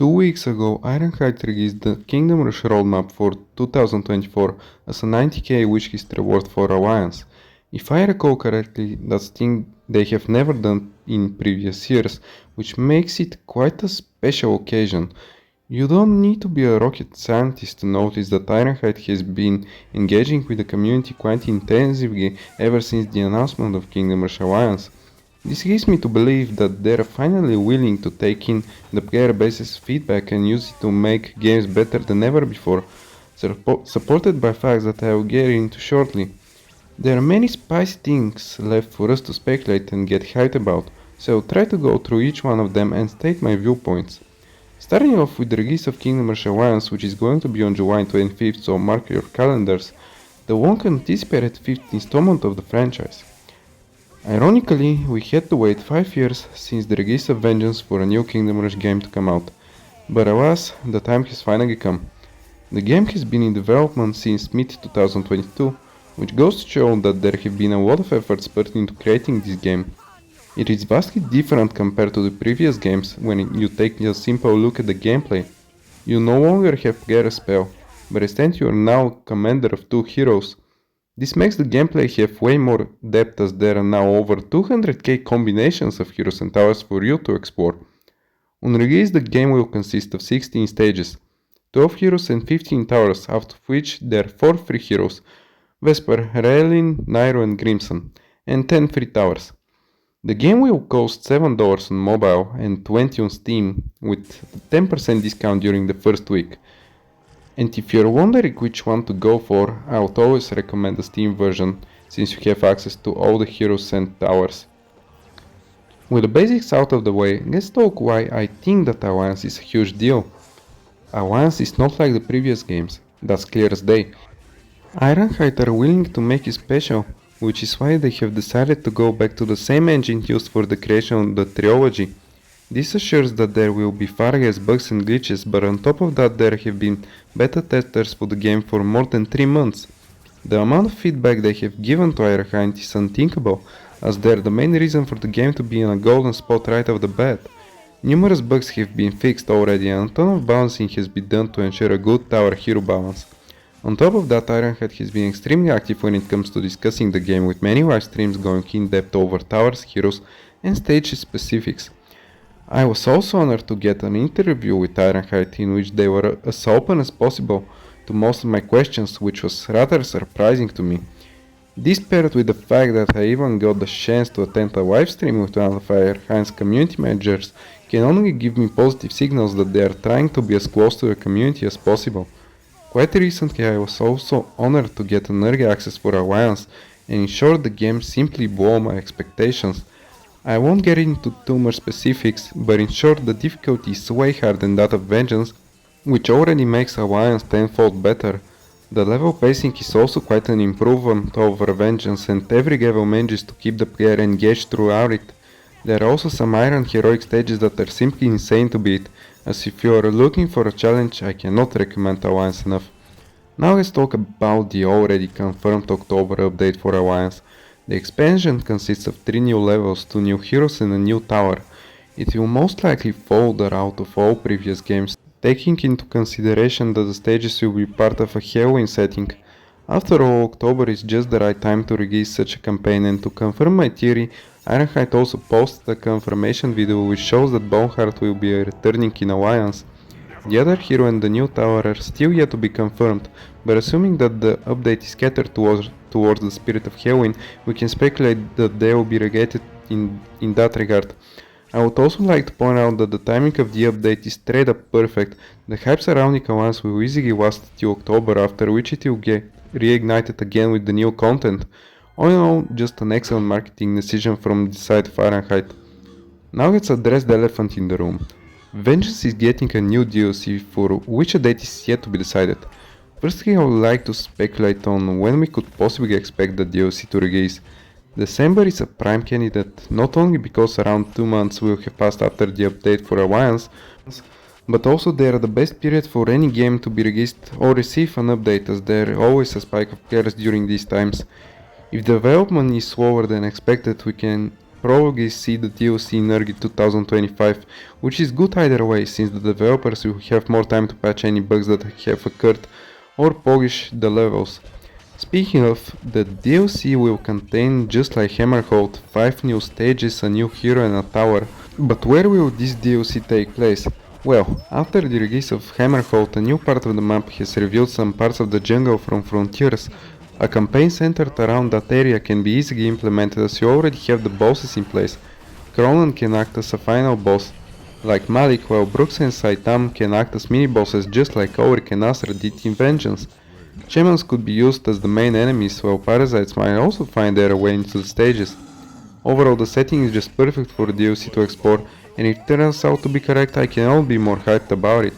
2 weeks ago, Ironhide released the Kingdom Rush roadmap for 2024 as a 90k wishlist reward for Alliance. If I recall correctly, that's thing they have never done in previous years, which makes it quite a special occasion. You don't need to be a rocket scientist to notice that Ironhide has been engaging with the community quite intensively ever since the announcement of Kingdom Rush Alliance. This leads me to believe that they're finally willing to take in the player base's feedback and use it to make games better than ever before, supported by facts that I will get into shortly. There are many spicy things left for us to speculate and get hyped about, so I'll try to go through each one of them and state my viewpoints. Starting off with the release of Kingdom Rush Alliance, which is going to be on July 25th, so mark your calendars, the long anticipated 5th installment of the franchise. Ironically, we had to wait 5 years since the release of Vengeance for a new Kingdom Rush game to come out, but alas, the time has finally come. The game has been in development since mid-2022, which goes to show that there have been a lot of efforts put into creating this game. It is vastly different compared to the previous games when you take a simple look at the gameplay. You no longer have player spell, but instead you are now commander of 2 heroes. This makes the gameplay have way more depth as there are now over 200k combinations of heroes and towers for you to explore. On release the game will consist of 16 stages, 12 heroes and 15 towers, out of which there are 4 free heroes, Vesper, Raelin, Nairo and Crimson, and 10 free towers. The game will cost $7 on mobile and $20 on Steam, with a 10% discount during the first week. And if you're wondering which one to go for, I would always recommend the Steam version, since you have access to all the heroes and towers. With the basics out of the way, let's talk why I think that Alliance is a huge deal. Alliance is not like the previous games, that's clear as day. Ironhide are willing to make it special, which is why they have decided to go back to the same engine used for the creation of the trilogy. This assures that there will be far less bugs and glitches, but on top of that there have been beta testers for the game for more than 3 months. The amount of feedback they have given to Ironhide is unthinkable, as they are the main reason for the game to be in a golden spot right off the bat. Numerous bugs have been fixed already and a ton of balancing has been done to ensure a good tower-hero balance. On top of that, Ironhide has been extremely active when it comes to discussing the game, with many live streams going in depth over towers, heroes and stage specifics. I was also honored to get an interview with Ironhide in which they were as open as possible to most of my questions, which was rather surprising to me. This paired with the fact that I even got the chance to attend a live stream with one of Ironhide's community managers can only give me positive signals that they are trying to be as close to the community as possible. Quite recently I was also honored to get an early access for Alliance, and in short the game simply blew my expectations. I won't get into too much specifics, but in short the difficulty is way higher than that of Vengeance, which already makes Alliance tenfold better. The level pacing is also quite an improvement over Vengeance, and every level manages to keep the player engaged throughout it. There are also some iron heroic stages that are simply insane to beat, as if you are looking for a challenge I cannot recommend Alliance enough. Now let's talk about the already confirmed October update for Alliance. The expansion consists of 3 new levels, 2 new heroes and a new tower. It will most likely follow the route of all previous games, taking into consideration that the stages will be part of a Halloween setting. After all, October is just the right time to release such a campaign, and to confirm my theory, Ironhide also posted a confirmation video which shows that Boneheart will be returning in Alliance. The other hero and the new tower are still yet to be confirmed, but assuming that the update is catered towards the spirit of Halloween, we can speculate that they will be related in that regard. I would also like to point out that the timing of the update is straight up perfect. The hype surrounding Alliance will easily last till October, after which it will get reignited again with the new content. All in all, just an excellent marketing decision from the side of Ironhide. Now let's address the elephant in the room. Vengeance is getting a new DLC for which a date is yet to be decided. Firstly, I would like to speculate on when we could possibly expect the DLC to release. December is a prime candidate, not only because around 2 months will have passed after the update for Alliance, but also they are the best period for any game to be released or receive an update, as there is always a spike of players during these times. If development is slower than expected, we can probably see the DLC in early 2025, which is good either way since the developers will have more time to patch any bugs that have occurred or polish the levels. Speaking of, the DLC will contain, just like Hammerhold, 5 new stages, a new hero and a tower. But where will this DLC take place? Well, after the release of Hammerhold, a new part of the map has revealed some parts of the jungle from Frontiers. A campaign centered around that area can be easily implemented as you already have the bosses in place. Kronan can act as a final boss, like Malik, while Brooks and Saitam can act as mini-bosses just like Ulrich and Asra did in Vengeance. Shamans could be used as the main enemies, while Parasites might also find their way into the stages. Overall, the setting is just perfect for the DLC to explore, and if it turns out to be correct, I cannot be more hyped about it.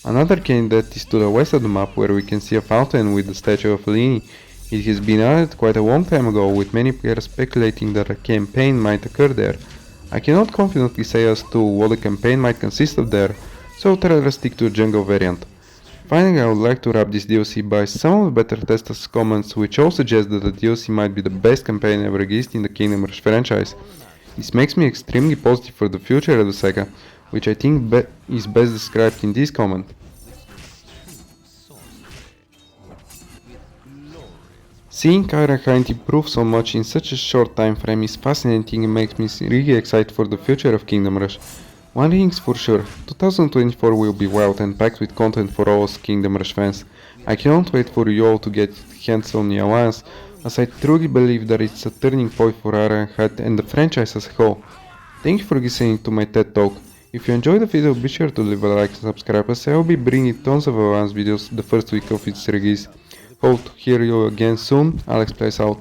Another candidate is to the west of the map, where we can see a fountain with the statue of Lini. It has been added quite a long time ago, with many players speculating that a campaign might occur there. I cannot confidently say as to what the campaign might consist of there, so I'd rather stick to a jungle variant. Finally, I would like to wrap this DLC by some of the better testers' comments, which all suggest that the DLC might be the best campaign ever released in the Kingdom Rush franchise. This makes me extremely positive for the future of the saga, which I think is best described in this comment. Seeing Ironhide improve so much in such a short time frame is fascinating and makes me really excited for the future of Kingdom Rush. One thing is for sure, 2024 will be wild and packed with content for all us Kingdom Rush fans. I cannot wait for you all to get hands on the Alliance, as I truly believe that it's a turning point for Ironhide and the franchise as a whole. Thank you for listening to my TED Talk. If you enjoyed the video, be sure to leave a like and subscribe, as I will be bringing tons of Alliance videos the first week of its release. Hope to hear you again soon. Alex plays out.